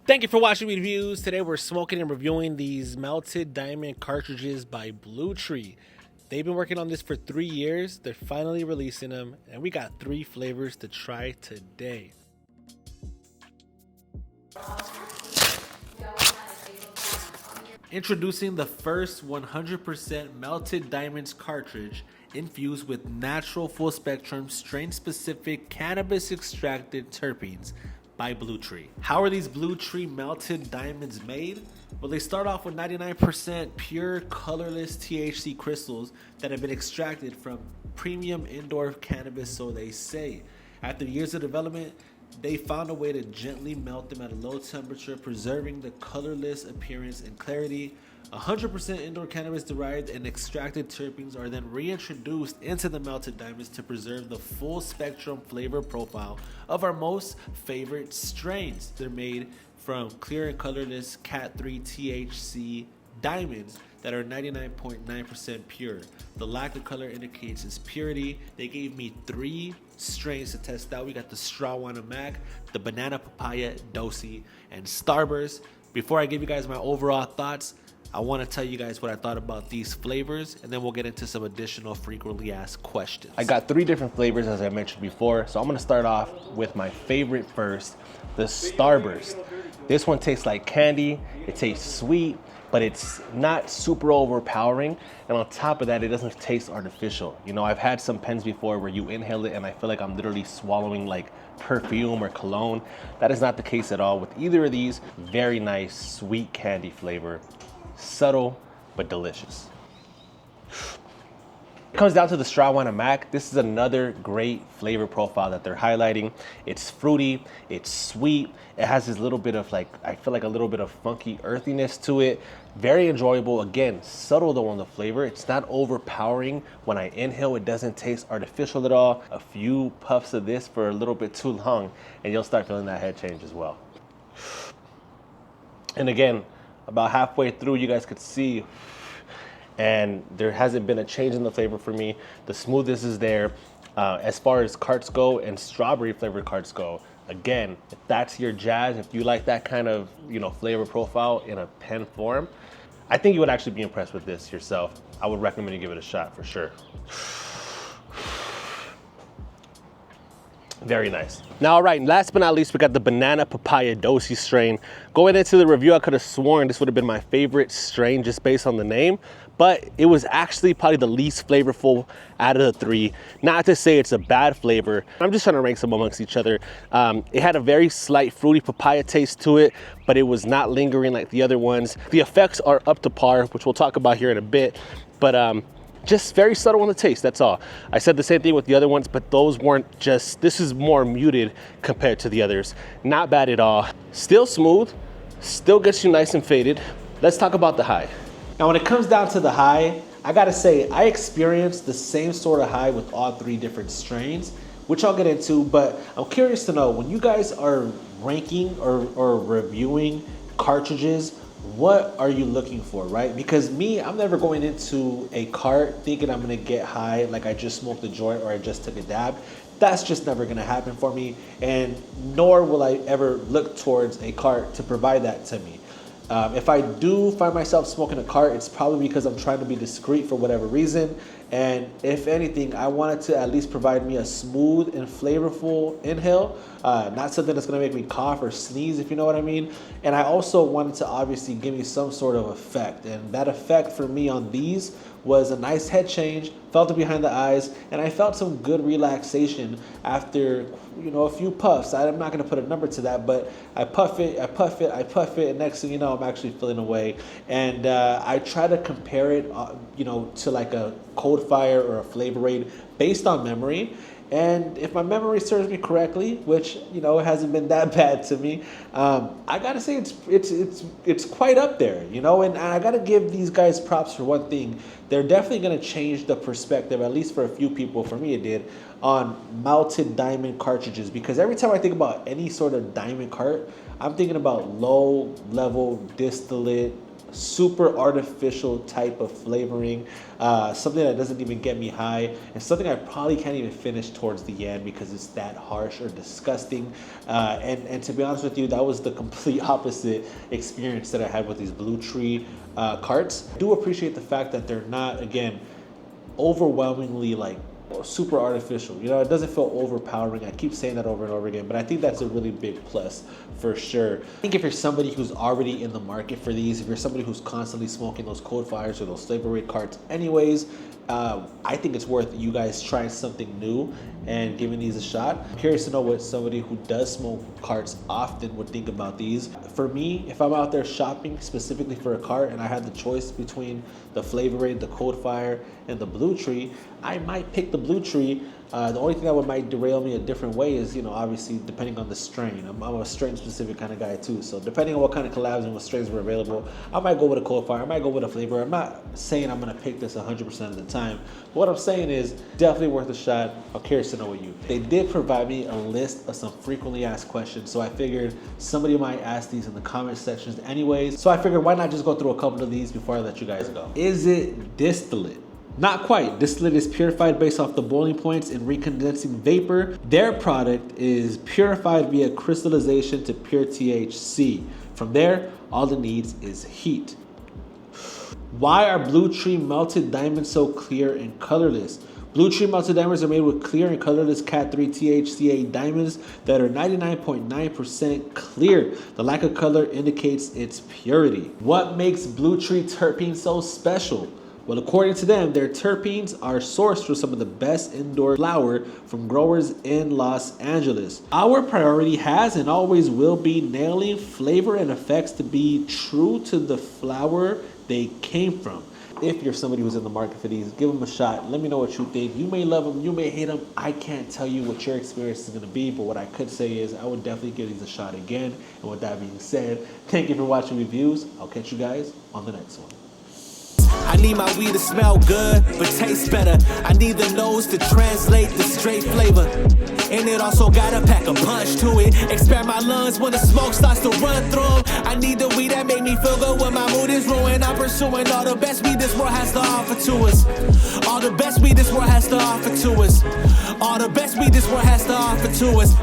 Thank you for watching reviews. Today we're smoking and reviewing these melted diamond cartridges by Bluetree. They've been working on this for 3 years. They're finally releasing them, and we got 3 flavors to try today. Introducing the first 100% melted diamonds cartridge infused with natural full spectrum strain specific cannabis extracted terpenes by Bluetree. How are these Bluetree melted diamonds made? Well, they start off with 99% pure colorless THC crystals that have been extracted from premium indoor cannabis, so they say. After years of development, they found a way to gently melt them at a low temperature, preserving the colorless appearance and clarity. 100% indoor cannabis derived and extracted terpenes are then reintroduced into the melted diamonds to preserve the full spectrum flavor profile of our most favorite strains. They're made from clear and colorless Cat 3 THC diamonds that are 99.9% pure. The lack of color indicates its purity. They gave me 3 strains to test out. We got the Strawwanna Mac, the Banana Papaya Dosi, and Starburst. Before I give you guys my overall thoughts, I want to tell you guys what I thought about these flavors, and then we'll get into some additional frequently asked questions. I got 3 different flavors, as I mentioned before, so I'm gonna start off with my favorite first, the Starburst. This one tastes like candy. It tastes sweet, but it's not super overpowering. And on top of that, it doesn't taste artificial. You know, I've had some pens before where you inhale it and I feel like I'm literally swallowing like perfume or cologne. That is not the case at all with either of these. Very nice, sweet candy flavor. Subtle, but delicious. It comes down to the Strawwanna Mac. This is another great flavor profile that they're highlighting. It's fruity, it's sweet. It has this little bit of like, I feel like a little bit of funky earthiness to it. Very enjoyable. Again, subtle though on the flavor. It's not overpowering. When I inhale, it doesn't taste artificial at all. A few puffs of this for a little bit too long, and you'll start feeling that head change as well. And again, about halfway through, you guys could see, and there hasn't been a change in the flavor for me. The smoothness is there. As far as carts go and strawberry flavored carts go, again, if that's your jazz, if you like that kind of, you know, flavor profile in a pen form, I think you would actually be impressed with this yourself. I would recommend you give it a shot for sure. Very nice. Now, all right, last but not least, we got the Banana Papaya Dosi strain. Going into the review, I could have sworn this would have been my favorite strain just based on the name, but it was actually probably the least flavorful out of the 3. Not to say it's a bad flavor. I'm just trying to rank them amongst each other. It had a very slight fruity papaya taste to it, but it was not lingering like the other ones. The effects are up to par, which we'll talk about here in a bit, but just very subtle on the taste, that's all. I said the same thing with the other ones, but those weren't just, this is more muted compared to the others. Not bad at all. Still smooth, still gets you nice and faded. Let's talk about the high. Now, when it comes down to the high, I gotta say, I experienced the same sort of high with all 3 different strains, which I'll get into, but I'm curious to know, when you guys are ranking or reviewing cartridges, what are you looking for, right? Because me, I'm never going into a cart thinking I'm gonna get high like I just smoked a joint or I just took a dab. That's just never gonna happen for me, and nor will I ever look towards a cart to provide that to me. If I do find myself smoking a cart, it's probably because I'm trying to be discreet for whatever reason. And if anything, I wanted to at least provide me a smooth and flavorful inhale, not something that's gonna make me cough or sneeze, if you know what I mean. And I also wanted to obviously give me some sort of effect. And that effect for me on these was a nice head change, felt it behind the eyes, and I felt some good relaxation after, you know, a few puffs. I'm not gonna put a number to that, but I puff it, and next thing you know, I'm actually feeling away. And I try to compare it, you know, to like a Cold Fire or a Flavor Aid based on memory. And if my memory serves me correctly, which, you know, it hasn't been that bad to me, I gotta say it's quite up there, you know. And I gotta give these guys props for one thing. They're definitely gonna change the perspective, at least for a few people, for me it did, on melted diamond cartridges. Because every time I think about any sort of diamond cart, I'm thinking about low level distillate super artificial type of flavoring, something that doesn't even get me high, and something I probably can't even finish towards the end because it's that harsh or disgusting. And to be honest with you, that was the complete opposite experience that I had with these Bluetree carts. I do appreciate the fact that they're not, again, overwhelmingly like super artificial. You know, it doesn't feel overpowering. I keep saying that over and over again, but I think that's a really big plus for sure. I think if you're somebody who's already in the market for these, if you're somebody who's constantly smoking those Code Fires or those Flavor Rate carts anyways, I think it's worth you guys trying something new and giving these a shot. I'm curious to know what somebody who does smoke carts often would think about these. For me, if I'm out there shopping specifically for a cart and I had the choice between the Flavor Rate, the Code Fire, and the Bluetree, I might pick the Bluetree. The only thing that might derail me a different way is, you know, obviously depending on the strain. I'm a strain specific kind of guy too. So depending on what kind of collabs and what strains were available, I might go with a Cold Fire, I might go with a flavor. I'm not saying I'm gonna pick this 100% of the time. But what I'm saying is definitely worth a shot. I'm curious to know what you think. They did provide me a list of some frequently asked questions. So I figured somebody might ask these in the comment sections anyways. So I figured why not just go through a couple of these before I let you guys go. Is it distillate? Not quite. Distillate is purified based off the boiling points and recondensing vapor. Their product is purified via crystallization to pure THC. From there, all it needs is heat. Why are Bluetree melted diamonds so clear and colorless? Bluetree melted diamonds are made with clear and colorless Cat 3 THCA diamonds that are 99.9% clear. The lack of color indicates its purity. What makes Bluetree terpenes so special? Well, according to them, their terpenes are sourced from some of the best indoor flower from growers in Los Angeles. Our priority has and always will be nailing flavor and effects to be true to the flower they came from. If you're somebody who's in the market for these, give them a shot. Let me know what you think. You may love them, you may hate them. I can't tell you what your experience is gonna be, but what I could say is I would definitely give these a shot again. And with that being said, thank you for watching reviews. I'll catch you guys on the next one. I need my weed to smell good, but taste better. I need the nose to translate the straight flavor. And it also gotta pack a punch to it. Expand my lungs when the smoke starts to run through 'em. I need the weed that make me feel good when my mood is ruined. I'm pursuing all the best weed this world has to offer to us. All the best weed this world has to offer to us. All the best weed this world has to offer to us.